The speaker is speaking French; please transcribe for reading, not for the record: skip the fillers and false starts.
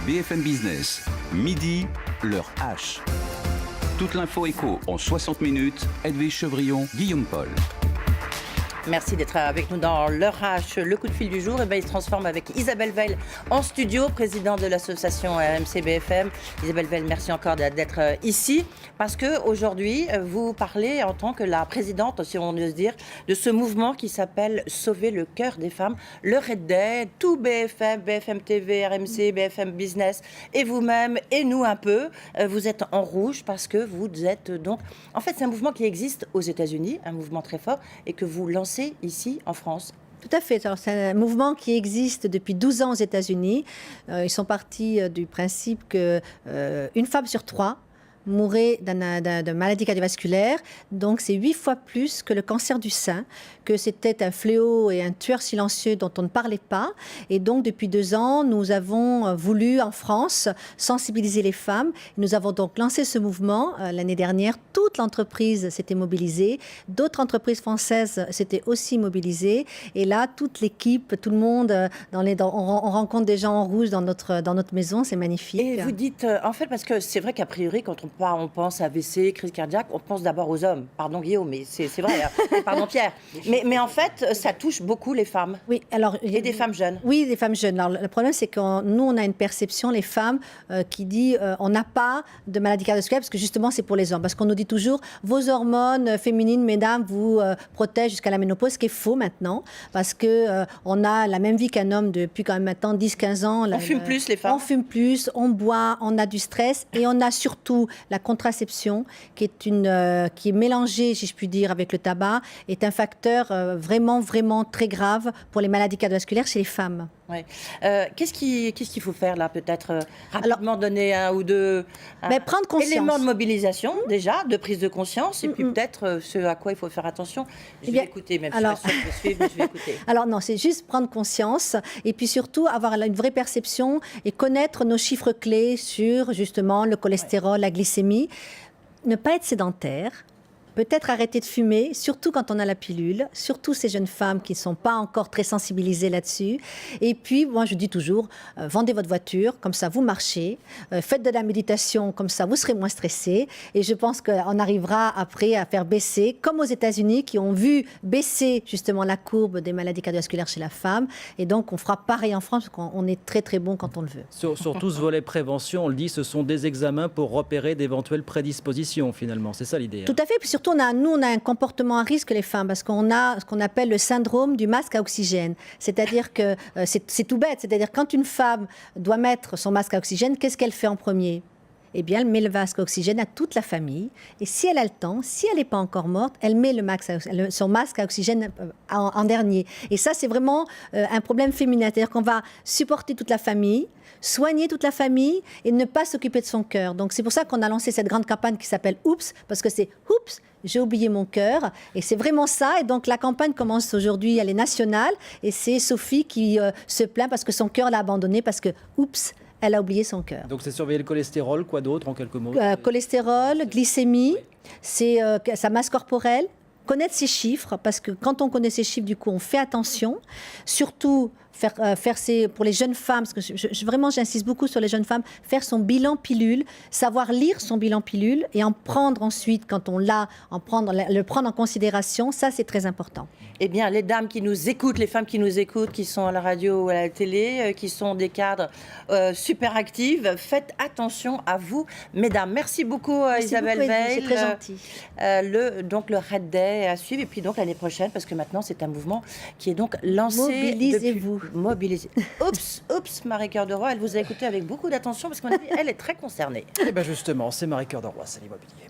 BFM Business, midi, l'heure H. Toute l'info éco en 60 minutes, Edwige Chevrillon, Guillaume Paul. Merci d'être avec nous dans l'heure H. Le coup de fil du jour, il se transforme avec Isabelle Veil en studio, présidente de l'association RMC BFM. Isabelle Veil, merci encore d'être ici, parce qu'aujourd'hui, vous parlez en tant que la présidente, si on ose dire, de ce mouvement qui s'appelle Sauver le cœur des femmes, le Red Day, tout BFM, BFM TV, RMC, BFM Business, et vous-même, et nous un peu. Vous êtes en rouge parce que vous êtes donc... En fait, c'est un mouvement qui existe aux États-Unis, un mouvement très fort, et que vous lancez ici en France. Tout à fait. Alors, c'est un mouvement qui existe depuis 12 ans aux États-Unis. Ils sont partis du principe qu'une femme sur 3 mourrait de maladie cardiovasculaire. Donc, c'est 8 fois plus que le cancer du sein, que c'était un fléau et un tueur silencieux dont on ne parlait pas. Et donc, depuis 2 ans, nous avons voulu, en France, sensibiliser les femmes. Nous avons donc lancé ce mouvement l'année dernière. Toute l'entreprise s'était mobilisée. D'autres entreprises françaises s'étaient aussi mobilisées. Et là, toute l'équipe, tout le monde, on rencontre des gens en rouge dans notre maison. C'est magnifique. Et vous dites, en fait, parce que c'est vrai qu'a priori, quand on pense à AVC, crise cardiaque, on pense d'abord aux hommes. Pardon Guillaume, mais c'est vrai. Pardon Pierre. Mais en fait, ça touche beaucoup les femmes. Oui, alors, et des femmes jeunes. Oui, des femmes jeunes. Alors, le problème, c'est que nous, on a une perception, les femmes, qui dit on n'a pas de maladie cardiovasculaire, parce que justement, c'est pour les hommes. Parce qu'on nous dit toujours, vos hormones féminines, mesdames, vous protègent jusqu'à la ménopause, ce qui est faux maintenant, parce que on a la même vie qu'un homme depuis quand même maintenant 10-15 ans. On fume plus, les femmes. On fume plus, on boit, on a du stress, et on a surtout la contraception qui est mélangée, si je puis dire, avec le tabac, est un facteur vraiment très grave pour les maladies cardiovasculaires chez les femmes. Oui. Qu'est-ce qu'il faut faire là, peut-être rapidement donner un ou deux prendre conscience. Éléments de mobilisation déjà, de prise de conscience, et puis peut-être ce à quoi il faut faire attention. Je vais écouter, même si je vais suivre, mais je vais écouter. Alors non, c'est juste prendre conscience et puis surtout avoir une vraie perception et connaître nos chiffres clés sur justement le cholestérol, la glycémie. Ne pas être sédentaire. Peut-être arrêter de fumer, surtout quand on a la pilule, surtout ces jeunes femmes qui ne sont pas encore très sensibilisées là-dessus. Et puis, moi, je dis toujours, vendez votre voiture, comme ça, vous marchez. Faites de la méditation, comme ça, vous serez moins stressé. Et je pense qu'on arrivera après à faire baisser, comme aux États-Unis, qui ont vu baisser justement la courbe des maladies cardiovasculaires chez la femme. Et donc, on fera pareil en France, parce qu'on est très bon quand on le veut. Sur tout ce volet prévention, on le dit, ce sont des examens pour repérer d'éventuelles prédispositions, finalement. C'est ça l'idée. Tout à fait. Puis surtout, on a un comportement à risque, les femmes, parce qu'on a ce qu'on appelle le syndrome du masque à oxygène. C'est-à-dire que c'est tout bête. C'est-à-dire quand une femme doit mettre son masque à oxygène, qu'est-ce qu'elle fait en premier ? Eh bien, elle met le masque à oxygène à toute la famille. Et si elle a le temps, si elle n'est pas encore morte, elle met son masque à oxygène en dernier. Et ça, c'est vraiment un problème féminin. C'est-à-dire qu'on va supporter toute la famille, soigner toute la famille et ne pas s'occuper de son cœur. Donc, c'est pour ça qu'on a lancé cette grande campagne qui s'appelle « Oups », parce que c'est « Oups ». J'ai oublié mon cœur, et c'est vraiment ça. Et donc la campagne commence aujourd'hui, elle est nationale, et c'est Sophie qui se plaint parce que son cœur l'a abandonnée, parce que, oups, elle a oublié son cœur. Donc c'est surveiller le cholestérol, quoi d'autre en quelques mots Cholestérol, glycémie, c'est sa masse corporelle, connaître ses chiffres, parce que quand on connaît ses chiffres, du coup, on fait attention, surtout pour les jeunes femmes, parce que vraiment j'insiste beaucoup sur les jeunes femmes, faire son bilan pilule, savoir lire son bilan pilule et en prendre ensuite, quand on l'a, le prendre en considération, ça c'est très important. Eh bien, les dames qui nous écoutent, les femmes qui nous écoutent, qui sont à la radio ou à la télé, qui sont des cadres super actives, faites attention à vous, mesdames. Merci beaucoup Isabelle Veil. C'est très gentil. Donc le Red Day à suivre, et puis donc l'année prochaine, parce que maintenant c'est un mouvement qui est donc lancé. Mobilisez-vous. Mobilisez. Oups, Marie-Cœur de Roy, elle vous a écouté avec beaucoup d'attention, parce qu'elle est très concernée. Et bien justement, c'est Marie-Cœur de Roy, c'est l'immobilier.